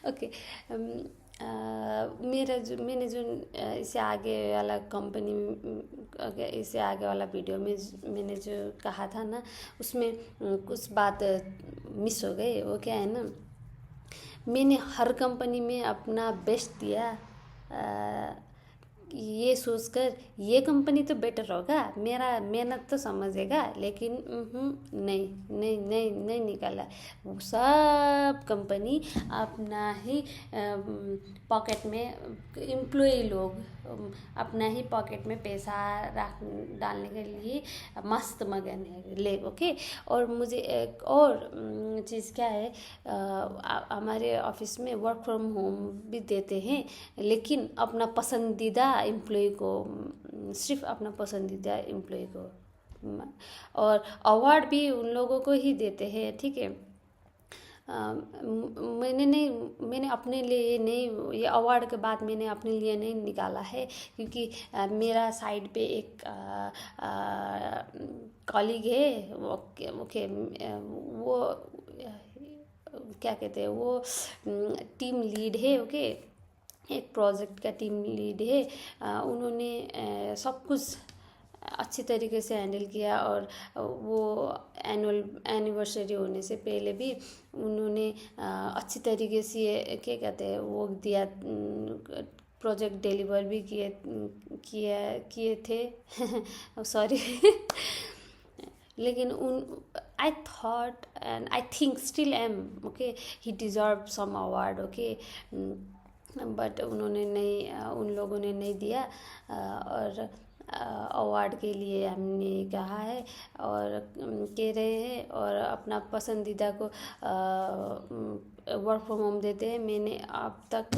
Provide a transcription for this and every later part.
Okay. मैंने जो इससे आगे वाला कंपनी, इससे आगे वाला वीडियो में मैंने जो कहा था ना, उसमें कुछ बात मिस हो गई। वो क्या है ना, मैंने हर कंपनी में अपना बेस्ट दिया, ये सोचकर ये कंपनी तो बेटर होगा, मेरा मेहनत तो समझेगा, लेकिन नहीं नहीं नहीं नहीं निकाला। वो सब कंपनी अपना ही पॉकेट में, एम्प्लॉय लोग अपना ही पॉकेट में पैसा रख डालने के लिए मस्त मगन है ले। ओके। और मुझे एक और चीज़ क्या है, हमारे ऑफिस में वर्क फ्रॉम होम भी देते हैं, लेकिन अपना पसंदीदा एम्प्लॉय को, सिर्फ अपना पसंदीदा एम्प्लॉय को, और अवार्ड भी उन लोगों को ही देते हैं। ठीक है। मैंने अपने लिए नहीं, ये अवार्ड के बाद मैंने अपने लिए नहीं निकाला है, क्योंकि मेरा साइड पे एक कॉलीग है। ओके, वो क्या कहते हैं, वो टीम लीड है। ओके, एक प्रोजेक्ट का टीम लीड है। उन्होंने सब कुछ अच्छी तरीके से हैंडल किया, और वो एनिवर्सरी होने से पहले भी उन्होंने अच्छी तरीके से क्या कहते हैं वो दिया, प्रोजेक्ट डिलीवर भी किए थे। सॉरी। लेकिन उन I thought and I think still am okay, he deserve some award. Okay, but उन्होंने नहीं, उन लोगों ने नहीं दिया। और अवार्ड के लिए हमने कहा है और कह रहे हैं, और अपना पसंदीदा को वर्क फ्रॉम होम देते हैं। मैंने अब तक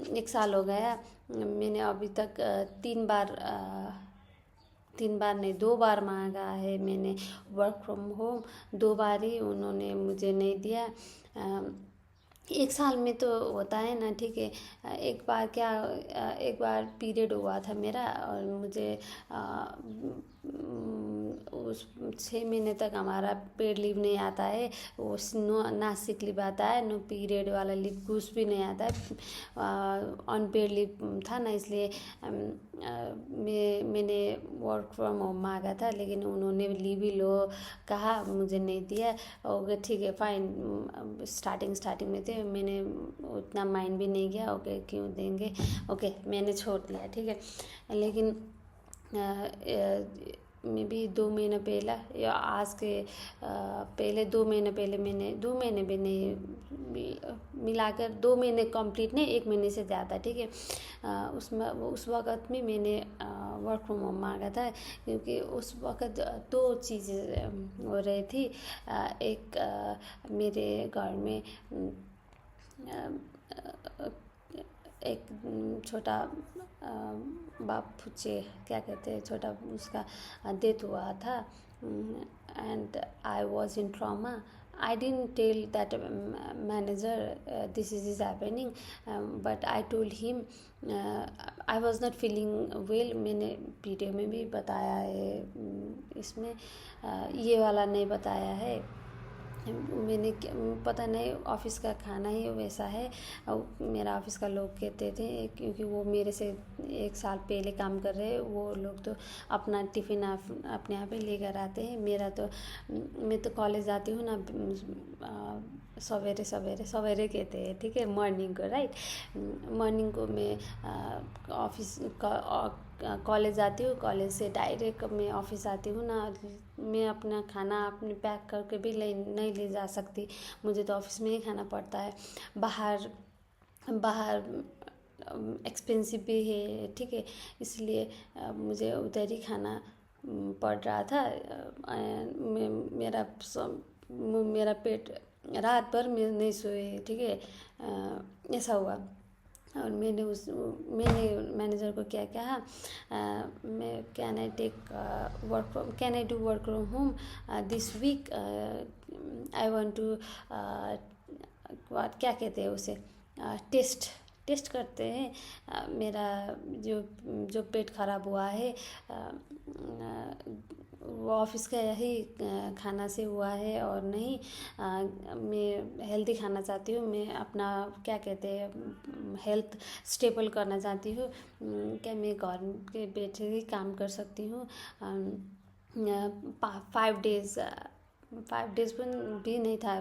1 साल हो गया, मैंने अभी तक 3 बार नहीं, 2 बार मांगा है मैंने वर्क फ्रॉम होम। 2 बार ही उन्होंने मुझे नहीं दिया। 1 साल में तो होता है ना। ठीक है। एक बार पीरियड हुआ था मेरा, और मुझे उस 6 महीने तक हमारा पेड लीव नहीं आता है। वो ना सिक लीव आता है, नो पीरियड वाला लीव कुछ भी नहीं आता है। अनपेड लीव था ना, इसलिए मैंने वर्क फ्रॉम होम मांगा था, लेकिन उन्होंने लीव ही लो कहा, मुझे नहीं दिया। ओके, ठीक है, फाइन। स्टार्टिंग में थे, मैंने उतना माइंड भी नहीं किया। ओके, क्यों देंगे। ओके, मैंने छोड़ दिया। ठीक है। लेकिन मे बी 2 महीने पहले, या आज के पहले 2 महीने पहले, मैंने 2 महीने भी नहीं, मिलाकर 2 महीने कंप्लीट नहीं, 1 महीने से ज़्यादा। ठीक है। उसमें उस वक़्त में मैंने वर्क फ्रॉम होम मांगा था, क्योंकि उस वक़्त 2 चीज़ें हो रही थी। एक मेरे घर में एक छोटा बापूचे, क्या कहते हैं, छोटा उसका डेथ हुआ था, and I was in trauma. I didn't tell that manager this is happening, but I told him I was not feeling well. मैंने वीडियो में भी बताया है, इसमें ये वाला नहीं बताया है। मैंने पता नहीं, ऑफिस का खाना ही वैसा है। और मेरा ऑफिस का लोग कहते थे, क्योंकि वो मेरे से 1 साल पहले काम कर रहे हैं, वो लोग तो अपना टिफ़िन अपने यहाँ पे लेकर आते हैं। मैं तो कॉलेज जाती हूँ ना, सवेरे सवेरे सवेरे कहते हैं। ठीक है, मॉर्निंग को, राइट। मॉर्निंग को मैं ऑफिस कॉलेज जाती हूँ, कॉलेज से डायरेक्ट मैं ऑफिस आती हूँ ना। मैं अपना खाना अपने पैक करके भी नहीं ले जा सकती, मुझे तो ऑफिस में ही खाना पड़ता है। बाहर एक्सपेंसिव भी है। ठीक है, इसलिए मुझे उधर ही खाना पड़ रहा था। मेरा पेट रात भर में नहीं सोए। ठीक है, ऐसा हुआ। और मैंने मैनेजर को क्या कहा, मैं can I do work from home this week, I want to, क्या कहते हैं उसे, टेस्ट करते हैं। मेरा जो पेट खराब हुआ है, वो ऑफिस का यही खाना से हुआ है और नहीं मैं हेल्दी खाना चाहती हूँ। मैं अपना क्या कहते हैं हेल्थ स्टेबल करना चाहती हूँ। क्या मैं घर के बैठे ही काम कर सकती हूँ। 5 डेज 5 डेज भी नहीं था,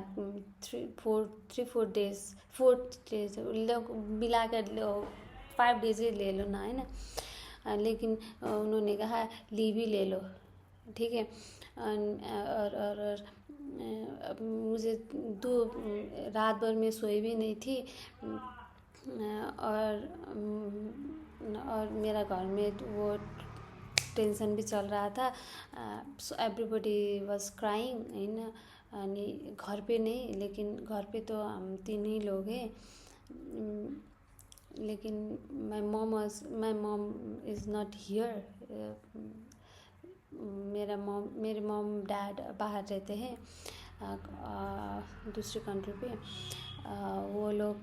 3-4 डेज 4 डेज लोग मिला कर लो, 5 डेज ही ले लो ना, है ना। लेकिन उन्होंने कहा लीव ही ले लो, ठीक है। और अब मुझे रात भर में सोई भी नहीं थी। और मेरा घर में वो टेंशन भी चल रहा था। सो एवरीबडी वाज क्राइंग, है ना। अनि घर पे नहीं, लेकिन घर पे तो हम 3 ही लोग हैं। लेकिन my mom is not here. मेरे मॉम डैड बाहर रहते हैं दूसरी कंट्री पे। वो लोग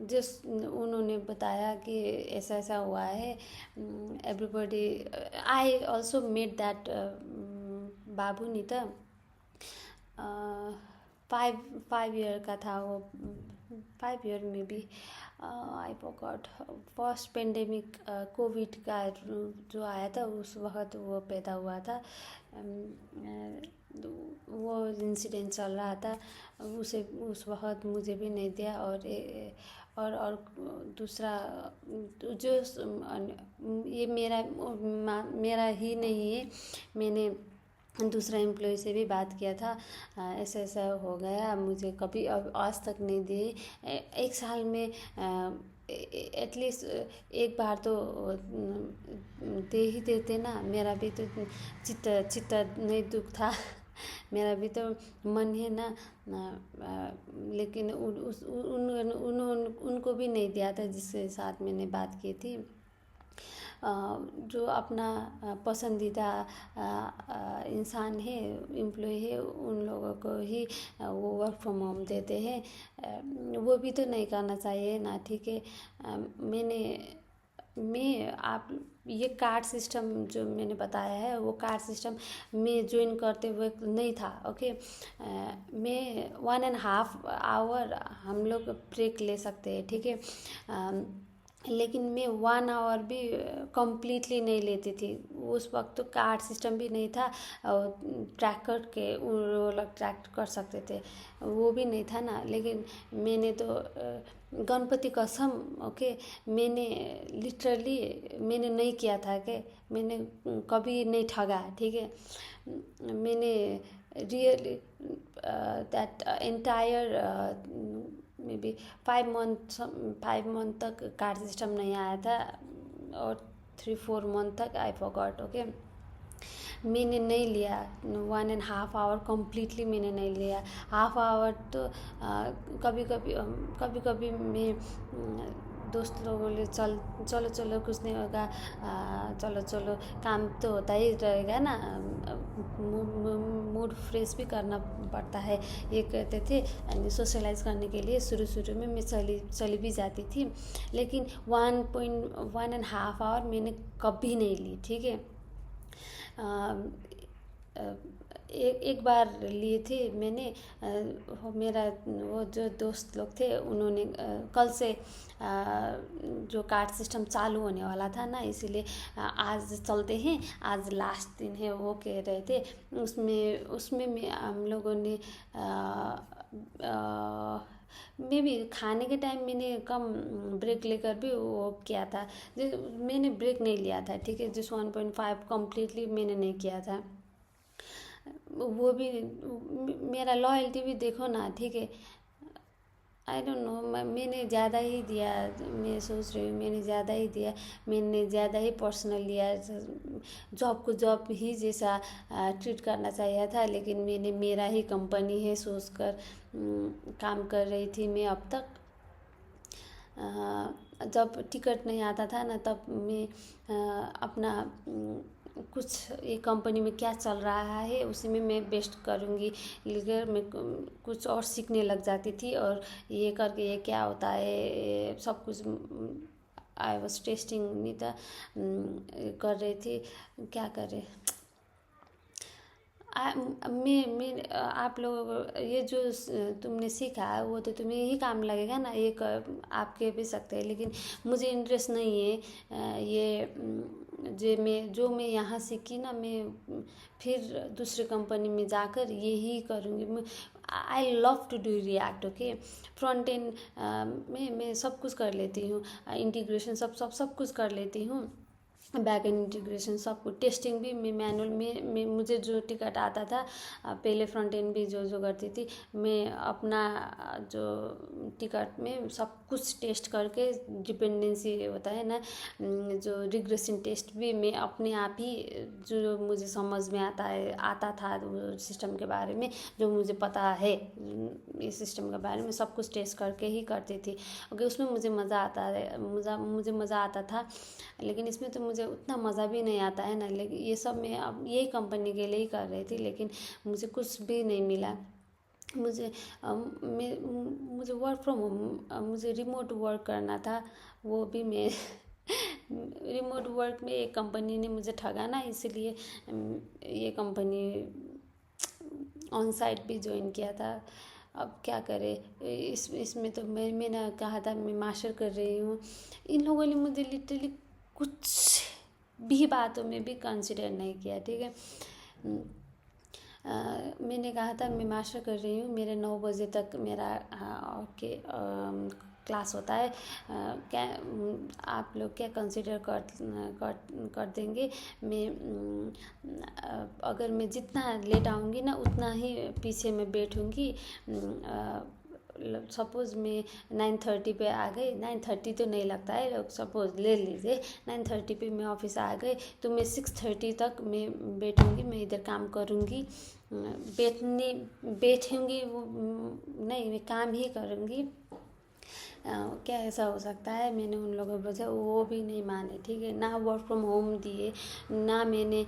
जिस उन्होंने बताया कि ऐसा ऐसा हुआ है। Everybody I also made that बाबू नहीं था, 5 ईयर का था वो, 5 ईयर में भी। I forgot, first pandemic Covid का जो आया था उस वक्त वो पैदा हुआ था। वो इंसिडेंट चल रहा था उसे, उस वक्त मुझे भी नहीं दिया। और दूसरा जो ये मेरा ही नहीं है, मैंने दूसरा एम्प्लॉय से भी बात किया था। ऐसा ऐसा हो गया, मुझे कभी अब आज तक नहीं दिए। एक साल में एटलीस्ट एक बार तो दे ही देते ना। मेरा भी तो चित्त नहीं दुख था मेरा भी तो मन है ना। लेकिन उनको भी नहीं दिया था जिसके साथ मैंने बात की थी। जो अपना पसंदीदा इंसान है, एम्प्लॉय है, उन लोगों को ही वो वर्क फ्रॉम होम देते हैं। वो भी तो नहीं करना चाहिए ना, ठीक है। आप ये कार्ड सिस्टम जो मैंने बताया है, वो कार्ड सिस्टम में ज्वाइन करते हुए नहीं था, ओके। मैं 1.5 आवर हम लोग ब्रेक ले सकते हैं, ठीक है। लेकिन मैं 1 आवर भी कम्प्लीटली नहीं लेती थी। उस वक्त तो कार्ड सिस्टम भी नहीं था, और ट्रैक करके वो लोग ट्रैक कर सकते थे, वो भी नहीं था ना। लेकिन मैंने तो गणपति कसम, ओके, मैंने लिटरली मैंने नहीं किया था कि मैंने कभी नहीं ठगा, ठीक है। मैंने really that entire may be 5 month तक कार्ड सिस्टम नहीं आया था, और 3-4 मंथ तक आई फॉरगॉट, ओके। मैंने नहीं लिया 1.5 आवर कम्प्लीटली, मैंने नहीं लिया। हाफ आवर तो कभी कभी मैं दोस्त लोगों ने चलो चलो कुछ नहीं होगा, चलो काम तो होता ही रहेगा ना, मूड फ्रेश भी करना पड़ता है, ये कहते थे। सोशलाइज करने के लिए शुरू में मैं चली भी जाती थी। लेकिन 1.5 आवर मैंने कभी नहीं ली, ठीक है। एक बार लिए थे मैंने। मेरा वो जो दोस्त लोग थे उन्होंने कल से जो कार्ड सिस्टम चालू होने वाला था ना, इसीलिए आज चलते हैं, आज लास्ट दिन है, वो कह रहे थे। उसमें में हम लोगों ने मे भी खाने के टाइम मैंने कम ब्रेक लेकर भी वो किया था। मैंने ब्रेक नहीं लिया था, ठीक है। जिस 1.5 कम्प्लीटली मैंने नहीं किया था। वो भी मेरा लॉयल्टी भी देखो ना, ठीक है। आई डोंट नो, मैंने ज़्यादा ही दिया, मैं सोच रही हूँ मैंने ज़्यादा ही दिया, मैंने ज़्यादा ही पर्सनल लिया। जॉब को जॉब ही जैसा ट्रीट करना चाहिए था, लेकिन मैंने मेरा ही कंपनी है सोचकर काम कर रही थी मैं अब तक। जब टिकट नहीं आता था ना, तब मैं अपना कुछ ये कंपनी में क्या चल रहा है उसी में मैं बेस्ट करूँगी, लेकर मैं कुछ और सीखने लग जाती थी। और ये करके ये क्या होता है सब कुछ आई वॉज टेस्टिंग नहीं था कर रही थी, क्या करे। मैं आप लोगों को ये जो तुमने सीखा है वो तो तुम्हें ही काम लगेगा ना, ये आप कह भी सकते हैं, लेकिन मुझे इंटरेस्ट नहीं है ये जो मैं यहाँ सीखी ना, मैं फिर दूसरी कंपनी में जाकर यही करूँगी। मैं I love to do React. Okay, front end मैं सब कुछ कर लेती हूँ, इंटीग्रेशन सब कुछ कर लेती हूँ, बैक एंड इंटीग्रेशन सब कुछ, टेस्टिंग भी मैं मैनुअल में मुझे जो टिकट आता था पहले फ्रंट एंड भी जो करती थी मैं, अपना जो टिकट में सब कुछ टेस्ट करके, डिपेंडेंसी होता है ना, जो रिग्रेशन टेस्ट भी मैं अपने आप ही, जो मुझे समझ में आता था वो सिस्टम के बारे में, जो मुझे पता है इस सिस्टम के बारे में, सब कुछ टेस्ट करके ही करती थी। ओके, उसमें मुझे मज़ा आता है, मुझे मज़ा आता था, लेकिन इसमें तो मुझे उतना मज़ा भी नहीं आता है ना। लेकिन ये सब मैं अब यही कंपनी के लिए ही कर रही थी, लेकिन मुझे कुछ भी नहीं मिला। मुझे वर्क फ्रॉम होम, मुझे रिमोट वर्क करना था, वो भी मैं रिमोट वर्क में एक कंपनी ने मुझे ठगा ना, इसलिए ये कंपनी ऑन साइट भी ज्वाइन किया था। अब क्या करें, इसमें तो मैंने कहा था मैं मास्टर कर रही हूँ, इन लोगों ने मुझे लिटरली कुछ भी बातों में भी कंसिडर नहीं किया। ठीक है, मैंने कहा था मैं मास्टर कर रही हूँ, मेरे 9 बजे तक मेरा ओके क्लास होता है, क्या आप लोग क्या कंसिडर कर देंगे। मैं अगर मैं जितना लेट आऊँगी ना उतना ही पीछे मैं बैठूँगी। सपोज़ मैं 9:30 पे आ गई, 9:30 तो नहीं लगता है, सपोज़ ले लीजिए 9:30 पे मैं ऑफिस आ गई, तो मैं 6:30 तक मैं बैठूँगी, मैं इधर काम करूँगी, बैठूँगी वो नहीं, मैं काम ही करूँगी। क्या ऐसा हो सकता है। मैंने उन लोगों को बोला, वो भी नहीं माने। ठीक है, ना वर्क फ्रॉम होम दिए, ना मैंने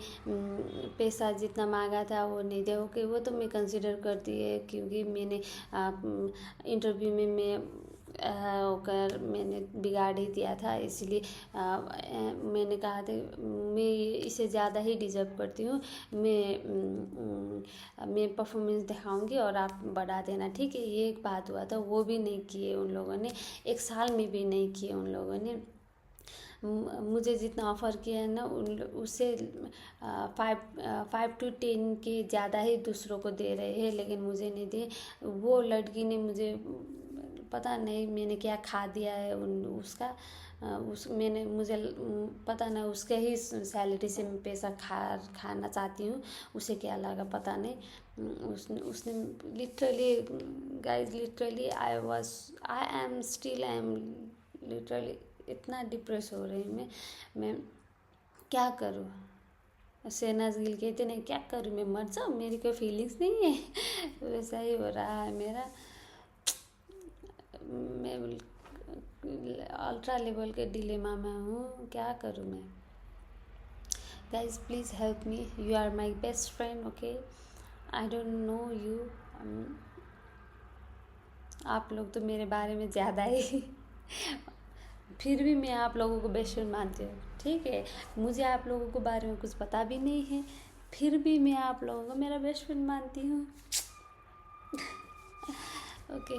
पैसा जितना मांगा था वो नहीं दिया। ओके, वो तो मैं कंसिडर करती है, क्योंकि मैंने इंटरव्यू में मैं होकर मैंने बिगाड़ ही दिया था, इसलिए मैंने कहा था मैं इसे ज़्यादा ही डिजर्व करती हूँ, मैं परफॉर्मेंस दिखाऊंगी और आप बढ़ा देना। ठीक है, ये एक बात हुआ था, वो भी नहीं किए उन लोगों ने, 1 साल में भी नहीं किए उन लोगों ने। मुझे जितना ऑफ़र किया है ना उससे 5 to 10 के ज़्यादा ही दूसरों को दे रहे हैं, लेकिन मुझे नहीं दिए। वो लड़की ने मुझे पता नहीं मैंने क्या खा दिया है उसका, मुझे पता नहीं, उसके ही सैलरी से मैं पैसा खाना चाहती हूँ, उसे क्या लगा पता नहीं। उसने literally guys, literally I am literally इतना डिप्रेस हो रही हूँ मैं क्या करूँ। शहनाज गिल कहते नहीं, क्या करूँ मैं, मर जाऊँ, मेरी कोई फीलिंग्स नहीं है। वैसा ही हो रहा है मेरा। मैं अल्ट्रा लेवल के डिलेमा में हूँ, क्या करूँ मैं। Guys please help me, you are my best friend. Okay, I don't know you, आप लोग तो मेरे बारे में ज़्यादा ही फिर भी मैं आप लोगों को बेस्ट फ्रेंड मानती हूँ। ठीक है, मुझे आप लोगों के बारे में कुछ पता भी नहीं है, फिर भी मैं आप लोगों को मेरा बेस्ट फ्रेंड मानती हूँ। ओके,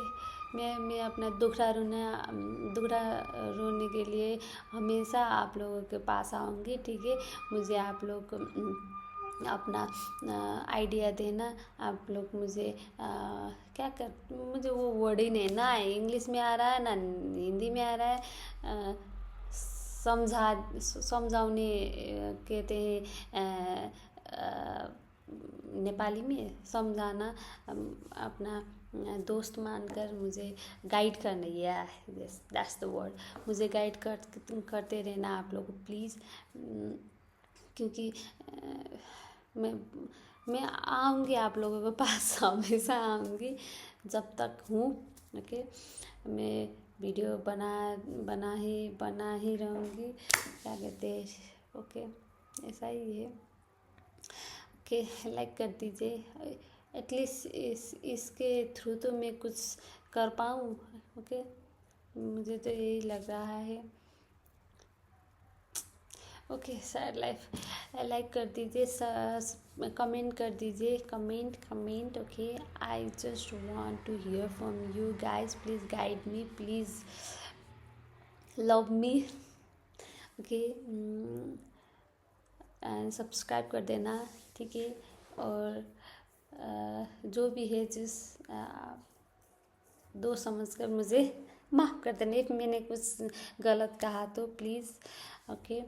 मैं अपना दुखड़ा रोने के लिए हमेशा आप लोगों के पास आऊँगी। ठीक है, मुझे आप लोग अपना आइडिया देना। आप लोग मुझे क्या कर, मुझे वो वर्ड ही नहीं ना इंग्लिश में आ रहा है ना हिंदी में आ रहा है। समझाउने कहते हैं नेपाली में, समझाना, अपना दोस्त मानकर मुझे गाइड करना, या दैट्स द वर्ड। मुझे गाइड करते रहना आप लोग प्लीज़, क्योंकि मैं आऊँगी आप लोगों के पास, हमेशा आऊँगी जब तक हूँ। ओके, मैं वीडियो बना ही रहूँगी, क्या कहते हैं। ओके, ऐसा ही है। ओके, लाइक कर दीजिए, एटलीस्ट इसके थ्रू तो मैं कुछ कर पाऊँ। ओके, मुझे तो यही लग रहा है। Okay, sad life. लाइक कर दीजिए, कमेंट कर दीजिए, comment. Okay, I just want to hear from you guys, please guide me, please love me. Okay, and subscribe कर देना, ठीक है। और जो भी है जिस दोस्त समझकर मुझे माफ़ कर देना, if मैंने कुछ गलत कहा तो please. Okay,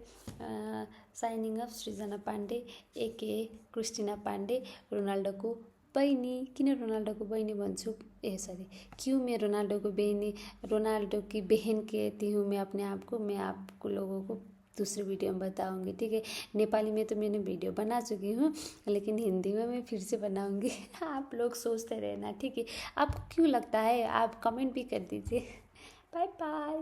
shining of Srijana Pandey AK Christina Pandey, रोनाल्डोको बहिनी। किन रोनाल्डोको बहिनी भन्छु, सरी, क्यों मैं रोनाल्डो की बहन कहती हूँ मैं अपने आप को, मैं आपको लोगों को दूसरे वीडियो में बताऊंगी, ठीक है। नेपाली में तो मैंने वीडियो बना चुकी हूँ, लेकिन हिंदी में मैं फिर से बनाऊंगी। आप लोग सोचते रहना, ठीक है। आपको क्यों लगता है, आप कमेंट भी कर दीजिए। Bye bye.